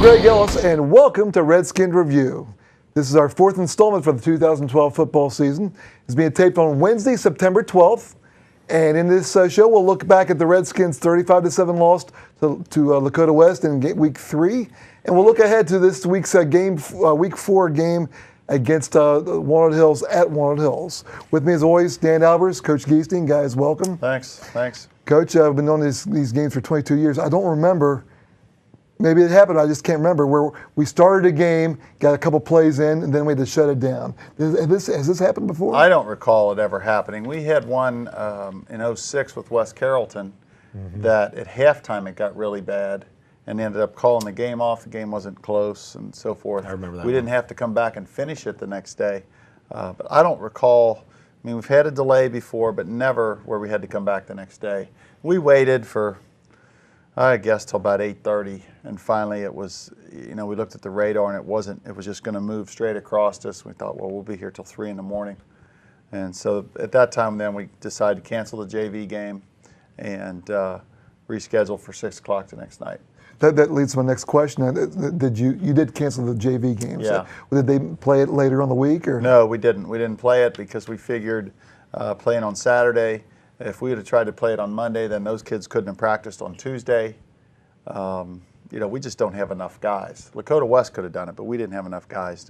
Greg Ellis, and welcome to Redskin Review. This is our fourth installment for the 2012 football season. It's being taped on Wednesday, September 12th. And in this show, we'll look back at the Redskins' 35-7 loss to Lakota West in Week 3. And we'll look ahead to this week's Week 4 game against Walnut Hills at Walnut Hills. With me, as always, Dan Albers, Coach Giesting. Guys, welcome. Thanks. Coach, I've been on these games for 22 years. I don't remember. Maybe it happened, I just can't remember, where we started a game, got a couple plays in, and then we had to shut it down. Has this happened before? I don't recall it ever happening. We had one in 06 with West Carrollton that at halftime it got really bad and they ended up calling the game off. The game wasn't close and so forth. I remember that. We didn't have to come back and finish it the next day. But I don't recall. I mean, we've had a delay before, but never where we had to come back the next day. We waited for, I guess, till about 8:30, and finally it was, we looked at the radar and it was just going to move straight across us. We thought, well, we'll be here till 3 in the morning. And so at that time then we decided to cancel the JV game and reschedule for 6 o'clock the next night. That leads to my next question. You did cancel the JV games? Yeah. Did they play it later on the week? Or? No, we didn't. We didn't play it because we figured playing on Saturday, if we would have tried to play it on Monday, then those kids couldn't have practiced on Tuesday. We just don't have enough guys. Lakota West could have done it, but we didn't have enough guys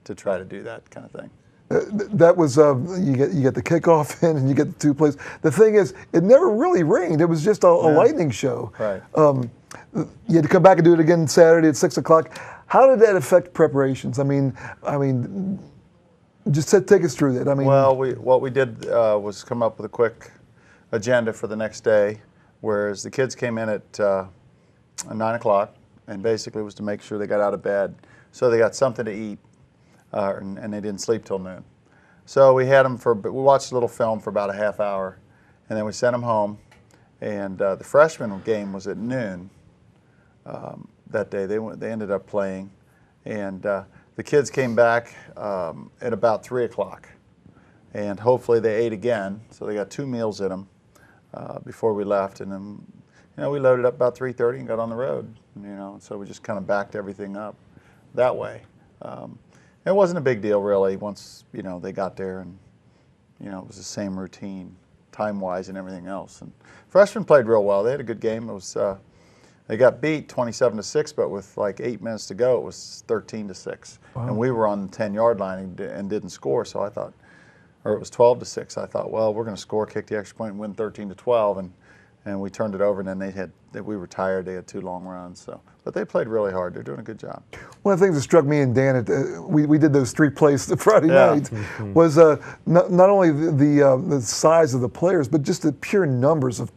to try to do that kind of thing. That was you get the kickoff in and you get the 2 plays. The thing is, it never really rained. It was just a lightning show. Right. You had to come back and do it again Saturday at 6 o'clock. How did that affect preparations? I mean, just take us through that. Well, what we did was come up with a quick agenda for the next day, whereas the kids came in at 9 o'clock, and basically it was to make sure they got out of bed so they got something to eat, and they didn't sleep till noon. So we had them we watched a little film for about a half hour, and then we sent them home. And the freshman game was at noon that day. They ended up playing, and the kids came back at about 3 o'clock, and hopefully they ate again. So they got 2 meals in them before we left, and then we loaded up about 3:30 and got on the road. So we just kind of backed everything up that way. It wasn't a big deal really once they got there, and it was the same routine time-wise and everything else. And freshmen played real well. They had a good game. It was they got beat 27-6, but with like 8 minutes to go, it was 13-6. Wow. And we were on the 10-yard line and didn't score. So I thought, or it was 12-6. I thought, well, we're going to score, kick the extra point, and win 13-12. And we turned it over, and then we were tired. They had 2 long runs. So, but they played really hard. They're doing a good job. One of the things that struck me and Dan, we did those 3 plays the Friday night, was not only the size of the players, but just the pure numbers of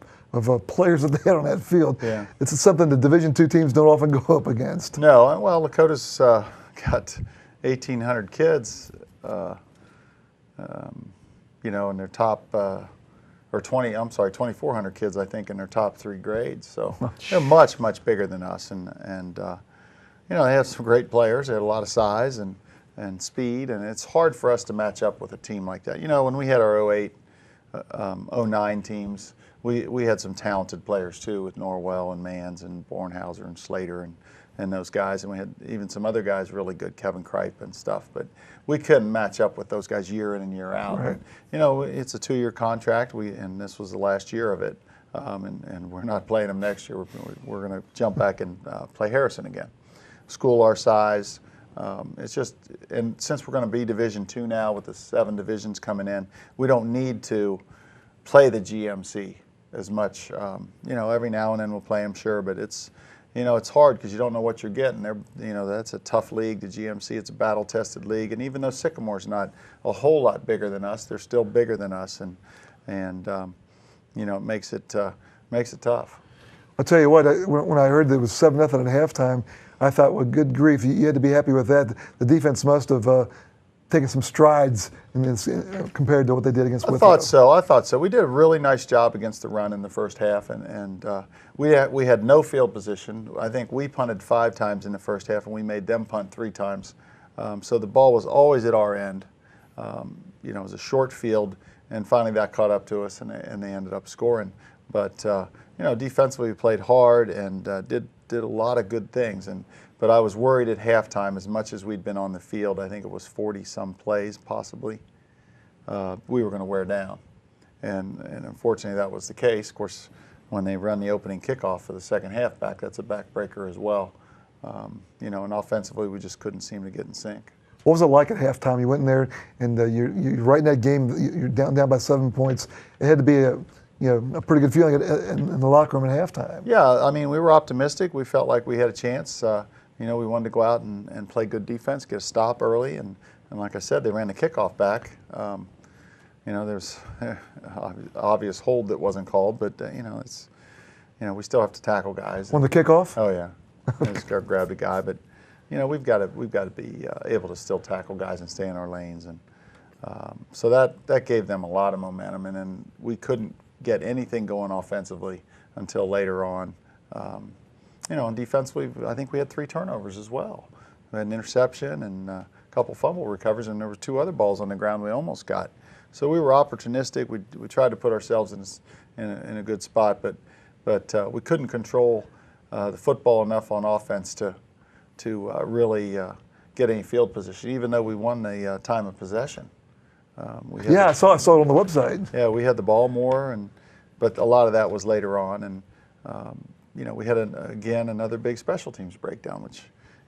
players that they had on that field. Yeah. It's something that Division II teams don't often go up against. No, well, Lakota's got 1,800 kids, in their top. Or 2,400 kids, I think, in their top 3 grades. So they're much, much bigger than us. And they have some great players. They had a lot of size and speed. And it's hard for us to match up with a team like that. When we had our 08, 09 teams, we had some talented players, too, with Norwell and Mans and Bornhauser and Slater and those guys. And we had even some other guys really good, Kevin Kripe and stuff. But we couldn't match up with those guys year in and year out. Right. But, it's a 2-year contract, and this was the last year of it. And we're not playing them next year. We're going to jump back and play Harrison again. School our size. It's just, and since we're going to be Division II now with the 7 divisions coming in, we don't need to play the GMC as much. Every now and then we'll play them, sure, but it's hard because you don't know what you're getting. That's a tough league, the GMC. It's a battle-tested league, and even though Sycamore's not a whole lot bigger than us, they're still bigger than us, and it makes it tough. I'll tell you what, when I heard that it was 7-0 at halftime, I thought, well, good grief, you had to be happy with that. The defense must have taken some strides compared to what they did against Withrow. I thought so. We did a really nice job against the run in the first half, and we had no field position. I think we punted 5 times in the first half, and we made them punt 3 times. So the ball was always at our end. It was a short field, and finally that caught up to us, and they ended up scoring. But defensively we played hard and did a lot of good things, but I was worried at halftime. As much as we'd been on the field, I think it was 40-some plays possibly, we were going to wear down, and unfortunately that was the case. Of course, when they run the opening kickoff for the second half back, that's a backbreaker as well. You know, and offensively we just couldn't seem to get in sync. What was it like at halftime? You went in there and you're right in that game. You're down by 7 points. It had to be a pretty good feeling in the locker room at halftime. Yeah, I mean, we were optimistic. We felt like we had a chance. You know, we wanted to go out and play good defense, get a stop early, and like I said, they ran the kickoff back. You know, there's obvious hold that wasn't called, but you know, we still have to tackle guys. On the kickoff? Oh yeah, I just grabbed a guy, but you know, we've got to be able to still tackle guys and stay in our lanes, and so that gave them a lot of momentum, and then we couldn't get anything going offensively until later on. You know, and defensively, I think we had 3 turnovers as well. We had an interception and a couple fumble recoveries, and there were 2 other balls on the ground we almost got. So we were opportunistic. We tried to put ourselves in a good spot, but we couldn't control the football enough on offense to really get any field position, even though we won the time of possession. I saw it on the website. Yeah, we had the ball more, but a lot of that was later on, and you know, we had again another big special teams breakdown, which,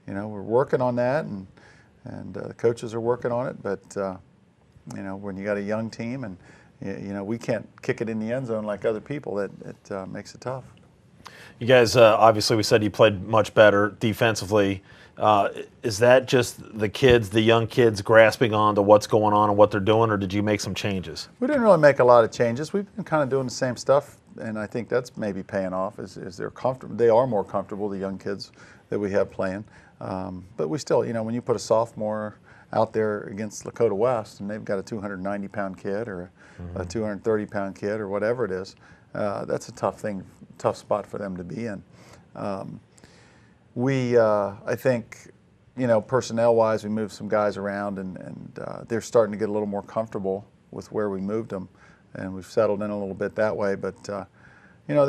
you know, we're working on that, and the coaches are working on it. But you know, when you got a young team, and you know, we can't kick it in the end zone like other people, it makes it tough. You guys, obviously, we said you played much better defensively. Is that just the young kids grasping on to what's going on and what they're doing, or did you make some changes? We didn't really make a lot of changes. We've been kind of doing the same stuff, and I think that's maybe paying off. Is they're comfortable? They are more comfortable, the young kids that we have playing. But we still, you know, when you put a sophomore out there against Lakota West, and they've got a 290-pound kid or a 230-pound kid or whatever it is, that's a tough spot for them to be in. I think, you know, personnel-wise, we moved some guys around, and they're starting to get a little more comfortable with where we moved them, and we've settled in a little bit that way. But you know,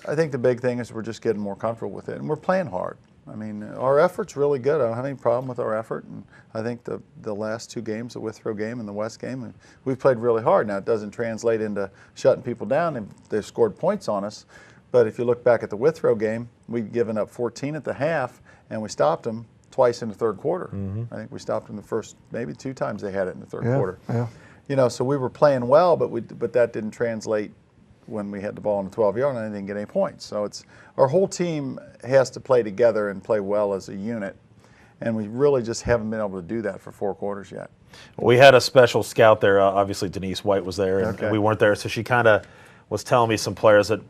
I think the big thing is we're just getting more comfortable with it, and we're playing hard. I mean, our effort's really good. I don't have any problem with our effort, and I think the last 2 games, the Withrow game and the West game, we've played really hard. Now, it doesn't translate into shutting people down. They've scored points on us. But if you look back at the Withrow game, we'd given up 14 at the half, and we stopped them twice in the third quarter. I think we stopped them the first maybe 2 times they had it in the third quarter. Yeah. You know, so we were playing well, but that didn't translate when we had the ball on the 12-yard line and didn't get any points. So our whole team has to play together and play well as a unit, and we really just haven't been able to do that for 4 quarters yet. We had a special scout there. Obviously, Denise White was there, and Okay. we weren't there, so she kind of was telling me some players that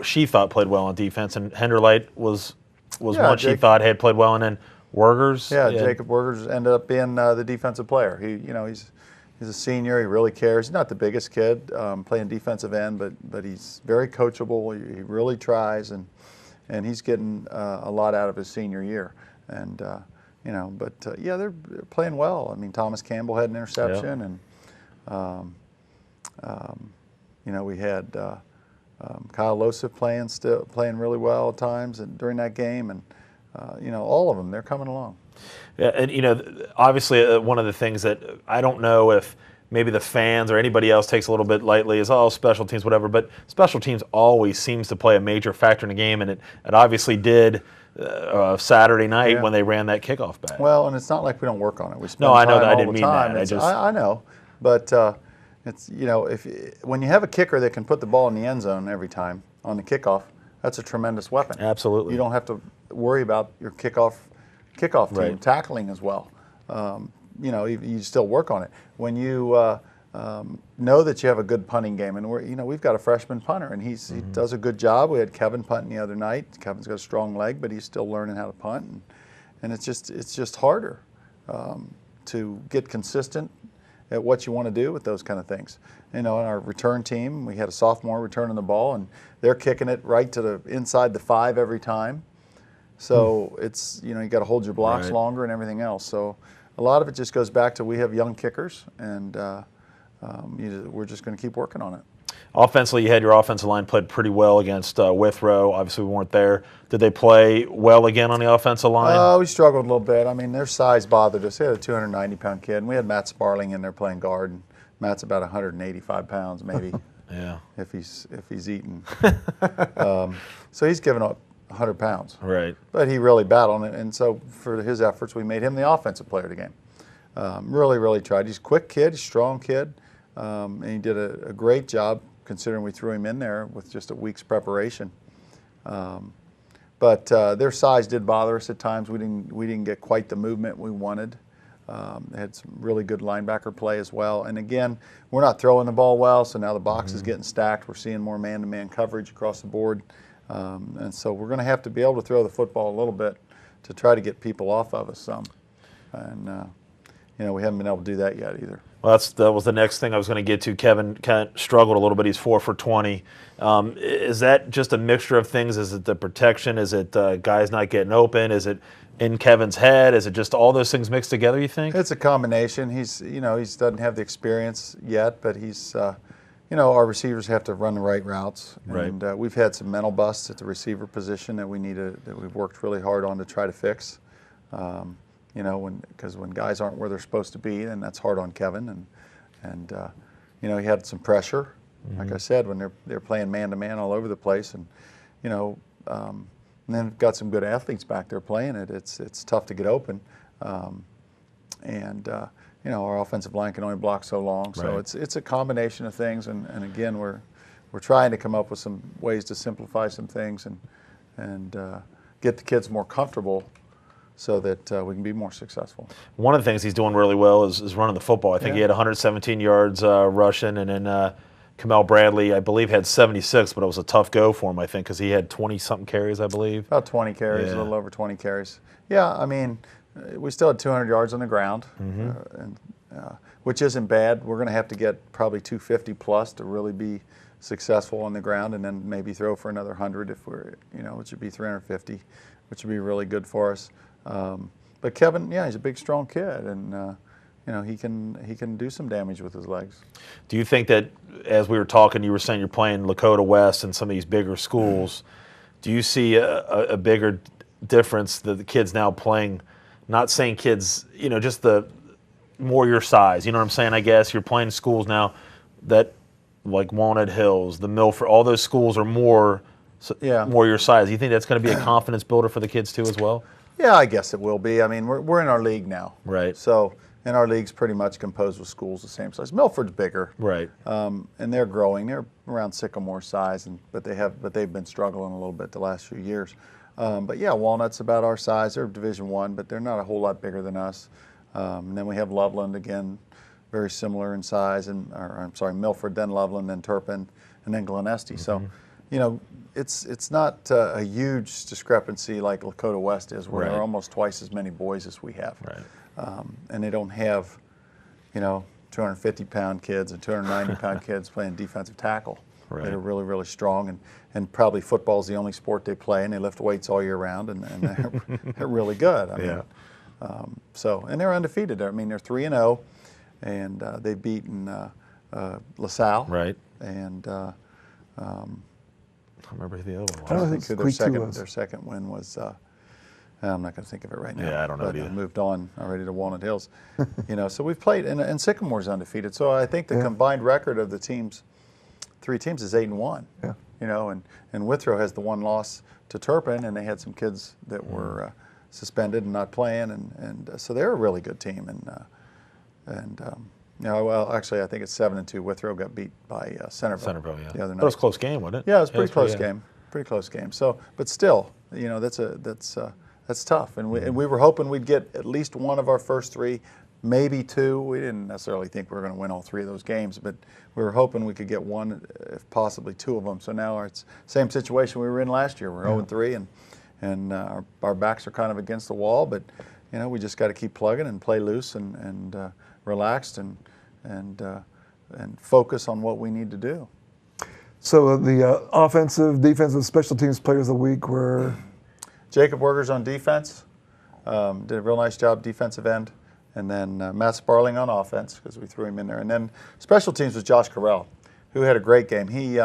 she thought played well on defense, and Henderlight was one she thought had played well, and then Wergers. Yeah, Jacob Wergers ended up being the defensive player. He's a senior. He really cares. He's not the biggest kid playing defensive end, but he's very coachable. He really tries, and he's getting a lot out of his senior year. And you know, but yeah, they're playing well. I mean, Thomas Campbell had an interception, and you know, we had Kyle Losif playing really well at times and during that game, and you know, all of them, they're coming along. Yeah, and you know, obviously, one of the things that I don't know if maybe the fans or anybody else takes a little bit lightly is, oh, special teams, whatever. But special teams always seems to play a major factor in the game, and it obviously did Saturday night when they ran that kickoff back. Well, and it's not like we don't work on it. We spend I know time that. I all didn't the mean time. that. I know, but it's, you know, when you have a kicker that can put the ball in the end zone every time on the kickoff, that's a tremendous weapon. Absolutely. You don't have to worry about your kickoff team tackling as well. You know, you still work on it. When you know that you have a good punting game, and we've got a freshman punter, and he does a good job. We had Kevin punting the other night. Kevin's got a strong leg, but he's still learning how to punt, and it's just harder to get consistent at what you want to do with those kind of things. You know, in our return team, we had a sophomore returning the ball, and they're kicking it right to the inside the 5 every time. So it's, you know, you got to hold your blocks longer and everything else. So a lot of it just goes back to we have young kickers, and we're just going to keep working on it. Offensively, you had your offensive line played pretty well against Withrow. Obviously, we weren't there. Did they play well again on the offensive line? We struggled a little bit. I mean, their size bothered us. They had a 290-pound kid, and we had Matt Sparling in there playing guard. And Matt's about 185 pounds, maybe. Yeah. If he's eating. So he's given up 100 pounds. Right. But he really battled, and so for his efforts, we made him the offensive player of the game. Really, really tried. He's a quick kid, he's a strong kid, and he did a great job considering we threw him in there with just a week's preparation. But their size did bother us at times. We didn't get quite the movement we wanted. They had some really good linebacker play as well. And again, we're not throwing the ball well, so now the box is getting stacked. We're seeing more man-to-man coverage across the board. And so we're going to have to be able to throw the football a little bit to try to get people off of us some. And, we haven't been able to do that yet either. Well, that was the next thing I was going to get to. Kevin kind of struggled a little bit. He's 4 for 20. Is that just a mixture of things? Is it the protection? Is it guys not getting open? Is it in Kevin's head? Is it just all those things mixed together, you think? It's a combination. He doesn't have the experience yet, but he's, our receivers have to run the right routes. Right. And we've had some mental busts at the receiver position that we've worked really hard on to try to fix. Because when guys aren't where they're supposed to be, then that's hard on Kevin. And he had some pressure, like I said, when they're playing man-to-man all over the place. And, and then got some good athletes back there playing it. It's tough to get open. Our offensive line can only block so long. So Right. it's a combination of things. And again, we're trying to come up with some ways to simplify some things and get the kids more comfortable so that we can be more successful. One of the things he's doing really well is running the football. I think he had 117 yards rushing, and then Kamel Bradley, I believe, had 76, but it was a tough go for him, I think, because he had 20-something carries, I believe. About 20 carries, a little over 20 carries. Yeah, I mean, we still had 200 yards on the ground, which isn't bad. We're going to have to get probably 250 plus to really be successful on the ground, and then maybe throw for another 100 if we're, which would be 350, which would be really good for us. But Kevin, he's a big, strong kid, and he can do some damage with his legs. Do you think that, as we were talking, you were saying you're playing Lakota West and some of these bigger schools, do you see a bigger difference that the kids now playing, not saying kids, just the more your size, you know what I'm saying, I guess, you're playing schools now that, like Walnut Hills, the Milford, all those schools are more your size. Do you think that's going to be a confidence builder for the kids too as well? Yeah, I guess it will be. I mean, we're in our league now. Right. So, and our league's pretty much composed with schools the same size. Milford's bigger. Right. And they're growing. They're around Sycamore size, but they've been struggling a little bit the last few years. But yeah, Walnut's about our size. They're Division I, but they're not a whole lot bigger than us. And then we have Loveland again, very similar in size, Milford, then Loveland, then Turpin, and then Glen Estee. So, it's not a huge discrepancy like Lakota West is, where there are almost twice as many boys as we have. Right. And they don't have, 250-pound kids and 290-pound kids playing defensive tackle. Right. They're really, really strong, and probably football's the only sport they play, and they lift weights all year round, and they're really good. I mean, and they're undefeated. I mean, they're 3-0, and they've beaten LaSalle. Right. And I remember the other one. I don't think their second win was. I'm not going to think of it right now. Yeah, I don't know but either. Moved on already to Walnut Hills. So we've played, and Sycamore's undefeated. So I think the combined record of the three teams is 8-1. Yeah. And Withrow has the one loss to Turpin, and they had some kids that were suspended and not playing, and so they're a really good team. Actually, I think it's 7-2. Withrow got beat by Centerville. Yeah. The other night. That was a close game, wasn't it? Yeah, it was a pretty close game. Pretty close game. So, but still, that's tough. And we were hoping we'd get at least one of our first three, maybe two. We didn't necessarily think we were going to win all three of those games, but we were hoping we could get one, if possibly two of them. So now it's same situation we were in last year. We're 0-3, and our backs are kind of against the wall, but we just got to keep plugging and play loose and relaxed and focus on what we need to do. So the offensive, defensive, special teams players of the week were? Jacob Werger's on defense. Did a real nice job defensive end. And then Matt Sparling on offense, because we threw him in there. And then special teams was Josh Carell, who had a great game. He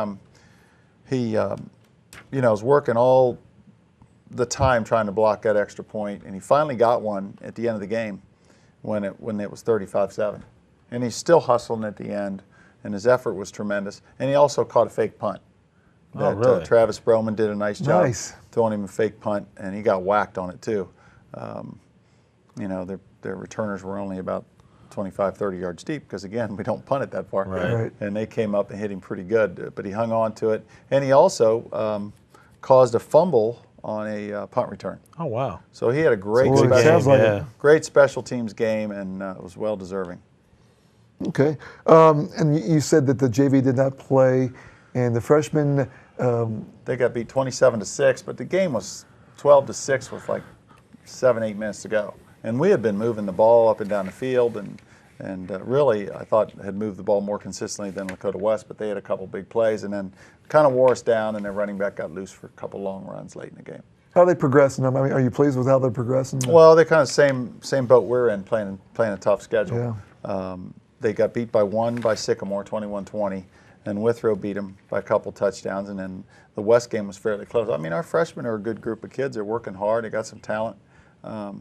was working all the time trying to block that extra point, and he finally got one at the end of the game when it was 35-7. And he's still hustling at the end, and his effort was tremendous. And he also caught a fake punt. Oh, really? Travis Broman did a nice job Nice. throwing him a fake punt, and he got whacked on it too. Their returners were only about 25, 30 yards deep because, again, we don't punt it that far. Right. And they came up and hit him pretty good, but he hung on to it. And he also caused a fumble on a punt return. Oh, wow. So he had a great, Good game, sounds like it. great special teams game, and it was well deserving. Okay. And you said that the JV did not play, and the freshmen. They got beat 27-6, but the game was 12-6 with like 7-8 minutes to go. And we had been moving the ball up and down the field, and really I thought had moved the ball more consistently than Lakota West, but they had a couple big plays and then kind of wore us down, and their running back got loose for a couple long runs late in the game. How are they progressing? I mean, are you pleased with how they're progressing? Well, they're kind of same boat we're in, playing a tough schedule. Yeah. They got beat by Sycamore, 21-20, and Withrow beat them by a couple touchdowns, and then the West game was fairly close. I mean, our freshmen are a good group of kids. They're working hard. They got some talent.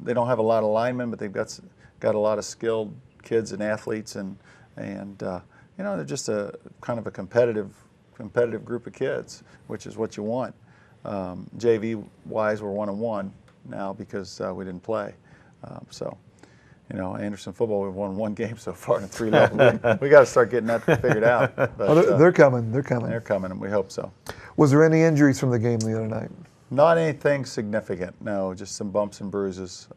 They don't have a lot of linemen, but they've got a lot of skilled kids and athletes, and they're just a kind of a competitive group of kids, which is what you want. JV wise, we're 1-1 now because we didn't play. Anderson football, we've won one game so far in a 3-level league. We got to start getting that figured out. But, they're coming. They're coming. They're coming, and we hope so. Was there any injuries from the game the other night? Not anything significant, no, just some bumps and bruises.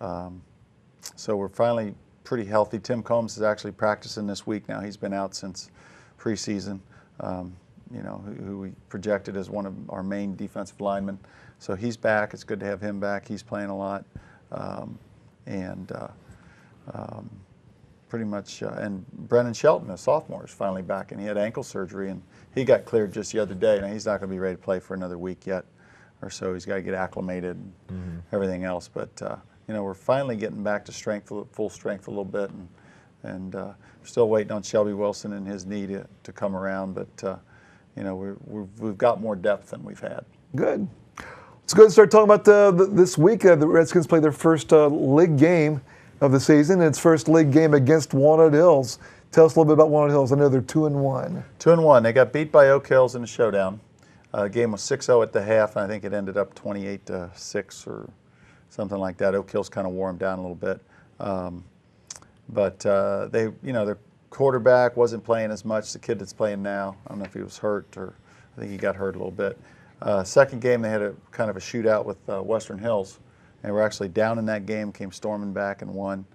So we're finally pretty healthy. Tim Combs is actually practicing this week now. He's been out since preseason, who we projected as one of our main defensive linemen. So he's back. It's good to have him back. He's playing a lot. Pretty much, and Brennan Shelton, a sophomore, is finally back, and he had ankle surgery, and he got cleared just the other day. Now, he's not going to be ready to play for another week yet or so. He's got to get acclimated and everything else. But, we're finally getting back to full strength a little bit, and we're still waiting on Shelby Wilson and his knee to come around. But, we've got more depth than we've had. Good. Let's go ahead and start talking about this week. The Redskins played their first league game of the season. It's first league game against Walnut Hills. Tell us a little bit about Walnut Hills. I know they're 2-1. 2-1. They got beat by Oak Hills in the showdown. The game was 6-0 at the half, and I think it ended up 28-6 or something like that. Oak Hills kind of wore them down a little bit. But their quarterback wasn't playing as much. The kid that's playing now, I don't know if he was hurt or I think he got hurt a little bit. Second game, they had a kind of a shootout with Western Hills. And we're actually down in that game, came storming back and won.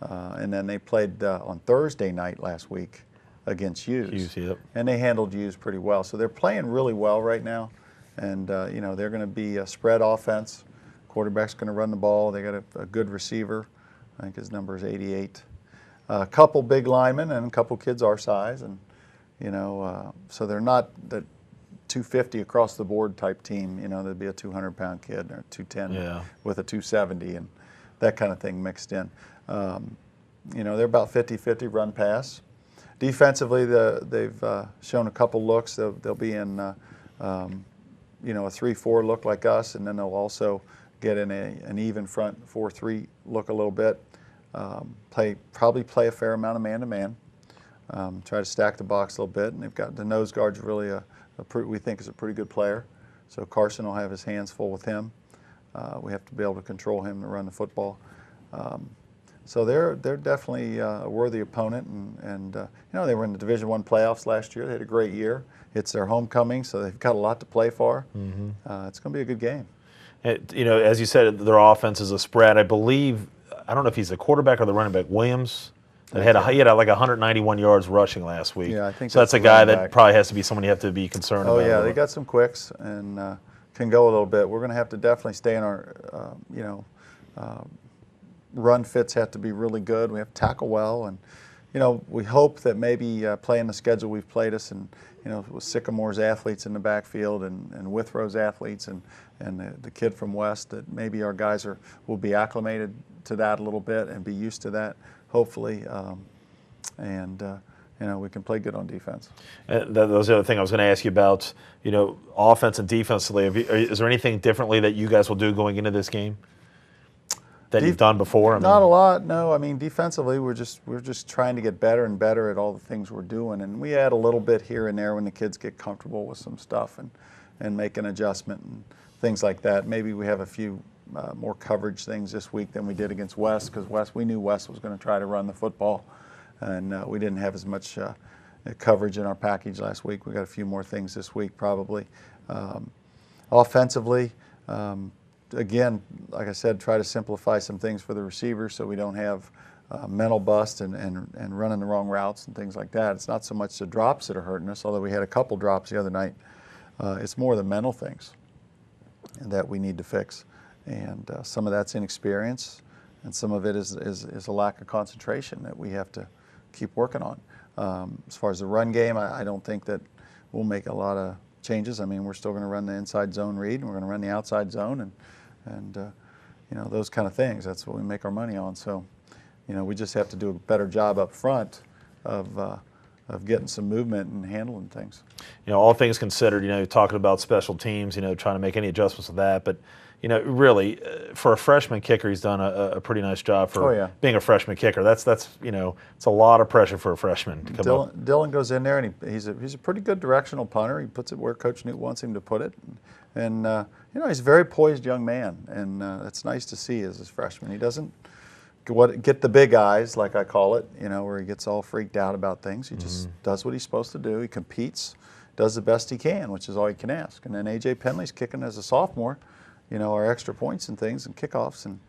And then they played on Thursday night last week against Hughes. Yep. And they handled Hughes pretty well. So they're playing really well right now. And, they're going to be a spread offense. Quarterback's going to run the ball. They got a good receiver. I think his number is 88. A couple big linemen and a couple kids our size. And, so they're not the 250 across the board type team. There'd be a 200-pound kid or 210 with a 270 and that kind of thing mixed in. They're about 50-50 run pass. Defensively, they've shown a couple looks. They'll be in a 3-4 look like us, and then they'll also get in an even front 4-3 look a little bit. Probably play a fair amount of man-to-man. Try to stack the box a little bit, and they've got the nose guard's really we think is a pretty good player. So Carson will have his hands full with him. We have to be able to control him to run the football. So they're definitely a worthy opponent, and they were in the Division I playoffs last year. They had a great year. It's their homecoming, so they've got a lot to play for. It's going to be a good game. As you said, their offense is a spread. I believe, I don't know if he's the quarterback or the running back, Williams. He had like 191 yards rushing last week. Yeah, I think so. That's a guy that probably has to be someone you have to be concerned about. Oh yeah, they got some quicks and can go a little bit. We're going to have to definitely stay in our, run fits have to be really good. We have to tackle well, and we hope that maybe playing the schedule we've played us, and with Sycamore's athletes in the backfield and Withrow's athletes and the kid from West, that maybe our guys will be acclimated to that a little bit and be used to that. Hopefully, and we can play good on defense. And that was the other thing I was going to ask you about, offense and defensively. Is there anything differently that you guys will do going into this game that you've done before? Not a lot, no. I mean, defensively, we're just trying to get better and better at all the things we're doing, and we add a little bit here and there when the kids get comfortable with some stuff and make an adjustment and things like that. Maybe we have a few more coverage things this week than we did against West, because we knew West was going to try to run the football, and we didn't have as much coverage in our package last week. We got a few more things this week probably. Offensively, again, like I said, try to simplify some things for the receivers so we don't have mental bust and running the wrong routes and things like that. It's not so much the drops that are hurting us, although we had a couple drops the other night. It's more the mental things that we need to fix. And some of that's inexperience, and some of it is a lack of concentration that we have to keep working on. As far as the run game, I don't think that we'll make a lot of changes. I mean, we're still going to run the inside zone read, and we're going to run the outside zone, and those kind of things. That's what we make our money on. So, we just have to do a better job up front of getting some movement and handling things. All things considered, talking about special teams, trying to make any adjustments to that, but really, for a freshman kicker, he's done a pretty nice job for being a freshman kicker. That's it's a lot of pressure for a freshman to come up. Dylan goes in there, and he's a pretty good directional punter. He puts it where Coach Newt wants him to put it, and he's a very poised young man, and it's nice to see as a freshman. He doesn't get the big eyes, like I call it, where he gets all freaked out about things. He just does what he's supposed to do. He competes, does the best he can, which is all you can ask. And then A.J. Penley's kicking as a sophomore. Our extra points and things and kickoffs, and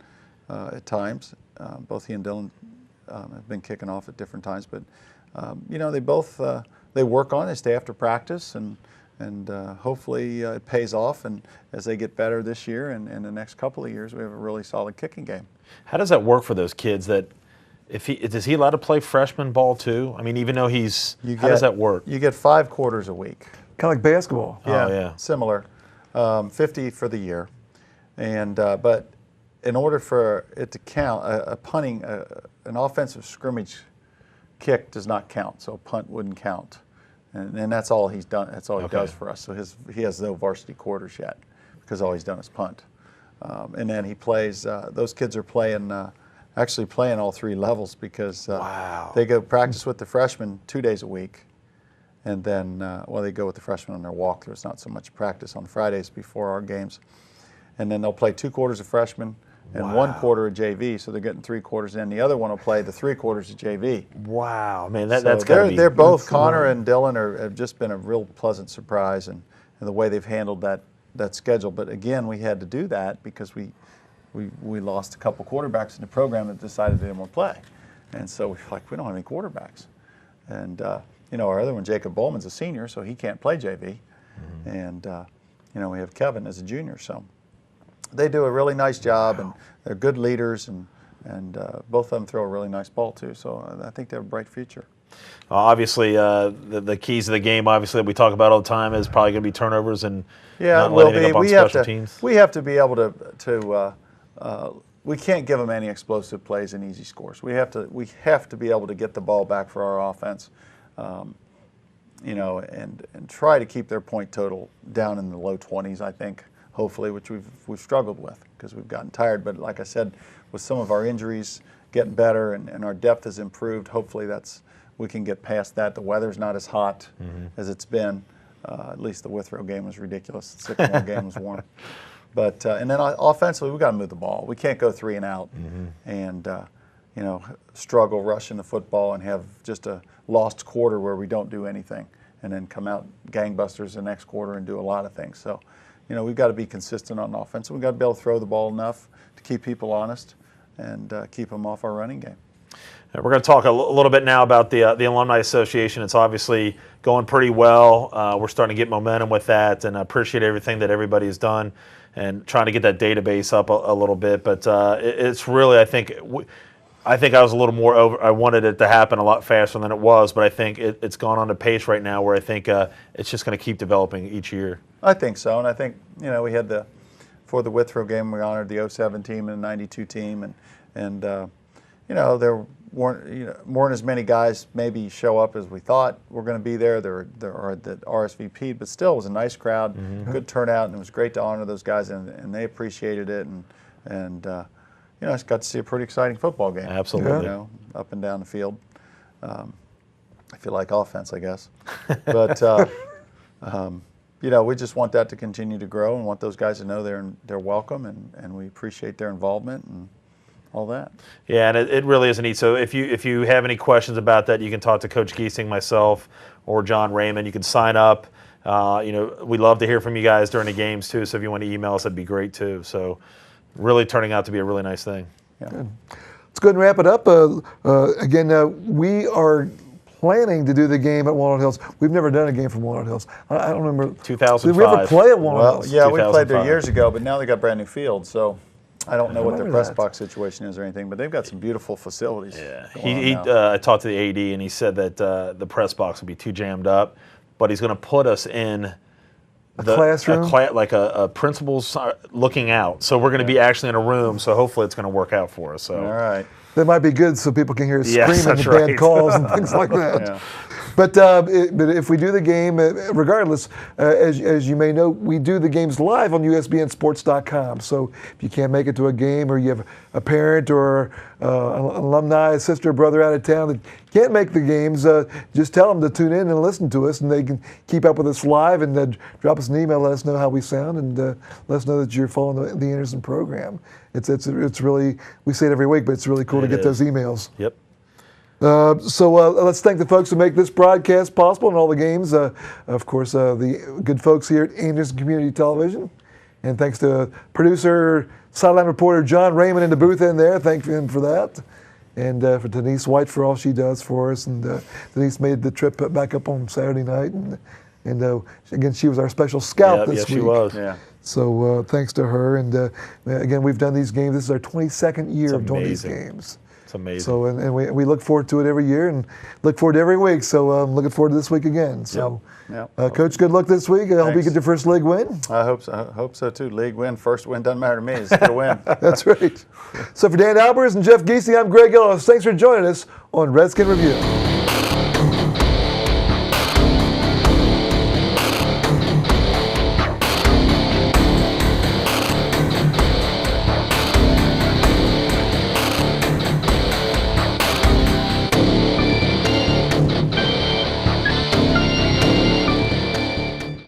at times, both he and Dylan have been kicking off at different times. But they both they work on it. They stay after practice, and hopefully it pays off. And as they get better this year and in the next couple of years, we have a really solid kicking game. How does that work for those kids? Is he allowed to play freshman ball too? I mean, even though how does that work? You get 5 quarters a week. Kind of like basketball. Yeah, similar. 50 for the year. And but in order for it to count, an offensive scrimmage kick does not count. So a punt wouldn't count, and that's all he's done. That's all he does for us. So he has no varsity quarters yet, because all he's done is punt. And then he plays. Those kids are playing, actually playing all 3 levels, because they go practice with the freshmen 2 days a week, and then they go with the freshmen on their walkthroughs. Not so much practice on Fridays before our games. And then they'll play 2 quarters of freshman and 1 quarter of JV, so they're getting 3 quarters in. The other one will play the 3 quarters of JV. Wow, man, that's got to be. They're both, Connor and Dylan have just been a real pleasant surprise, and the way they've handled that schedule. But again, we had to do that because we lost a couple quarterbacks in the program that decided they didn't want to play, and so we don't have any quarterbacks, and our other one, Jacob Bowman's a senior, so he can't play JV, and we have Kevin as a junior, so. They do a really nice job, and they're good leaders, and both of them throw a really nice ball too. So I think they have a bright future. Obviously, the keys of the game, obviously, that we talk about all the time, is probably going to be turnovers and not letting it up on special teams. We have to be able to we can't give them any explosive plays and easy scores. We have to be able to get the ball back for our offense, and try to keep their point total down in the low 20s, I think. Hopefully, which we've struggled with because we've gotten tired. But like I said, with some of our injuries getting better and our depth has improved, hopefully we can get past that. The weather's not as hot as it's been. At least the Withrow game was ridiculous. The Sycamore game was warm. But and then offensively, we got to move the ball. We can't go 3 and out and struggle rushing the football and have just a lost quarter where we don't do anything, and then come out gangbusters the next quarter and do a lot of things. So. We've got to be consistent on offense. We've got to be able to throw the ball enough to keep people honest and keep them off our running game. We're going to talk a little bit now about the Alumni Association. It's obviously going pretty well. We're starting to get momentum with that, and I appreciate everything that everybody's done and trying to get that database up a little bit. But it's really, I think I was a little more over. I wanted it to happen a lot faster than it was, but I think it's gone on a pace right now where I think it's just going to keep developing each year. I think so, and I think we had for the Withrow game, we honored the 07 team and the 92 team, and weren't as many guys maybe show up as we thought were going to be there. There are that RSVP'd, but still it was a nice crowd, good turnout, and it was great to honor those guys, and they appreciated it, and I just got to see a pretty exciting football game. Absolutely. Up and down the field. I feel like offense, I guess, but we just want that to continue to grow, and want those guys to know they're welcome, and we appreciate their involvement and all that. Yeah, and it really is neat. So if you have any questions about that, you can talk to Coach Giesting, myself, or John Raymond. You can sign up. We love to hear from you guys during the games too. So if you want to email us, that'd be great too. So really turning out to be a really nice thing. Yeah. Good. Let's go ahead and wrap it up. Again, we are planning to do the game at Walnut Hills. We've never done a game from Walnut Hills. I don't remember. 2005. Did we ever play at Walnut Hills? Yeah, we played there years ago, but now they got brand new fields. So I don't know what their press box situation is or anything, but they've got some beautiful facilities. Yeah, I talked to the AD, and he said that the press box would be too jammed up, but he's going to put us in a classroom, like a principal's looking out. So we're going to be actually in a room. So hopefully it's going to work out for us. So all right. That might be good so people can hear us screaming and right. bad calls and things like that. Yeah. But if we do the game, regardless, as you may know, we do the games live on USBNsports.com. So if you can't make it to a game, or you have a parent or an alumni, a sister or brother out of town that can't make the games, just tell them to tune in and listen to us, and they can keep up with us live, and drop us an email, let us know how we sound, and let us know that you're following the Anderson program. It's really, we say it every week, but it's really cool to get those emails. Yep. So let's thank the folks who make this broadcast possible and all the games. Of course, the good folks here at Anderson Community Television. And thanks to producer, sideline reporter John Raymond in the booth in there. Thank him for that. And for Denise White for all she does for us. And Denise made the trip back up on Saturday night. And again, she was our special scout this week. Yes, she was. Yeah. So thanks to her. And again, we've done these games. This is our 22nd year of doing these games. It's amazing. So and we look forward to it every year, and look forward to every week. So I'm looking forward to this week again. So, Coach, good luck this week. I hope you get your first league win. I hope so too. League win, first win, doesn't matter to me. It's get a win. That's right. So for Dan Albers and Jeff Giesting, I'm Greg Ellis. Thanks for joining us on Redskin Review.